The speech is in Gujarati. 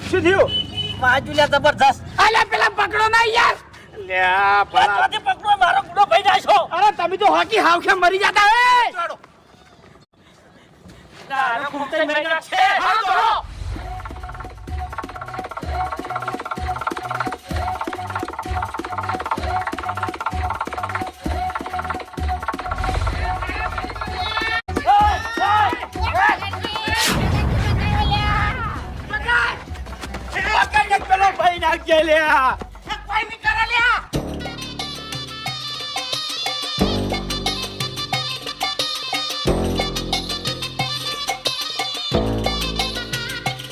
શું થયું? બાજુલા જબરજસ્ત. અલ્યા પેલા પકડો ના યાર. લ્યા ભલા. પકડો મારો ગુનો ભાઈ જાશો. અરે તમે તો હોકી હાવ કે મરી જતા હે. તારો કુંતે મરી નાખશે. હા તો પેલો ભાઈ નાખ લ્યા.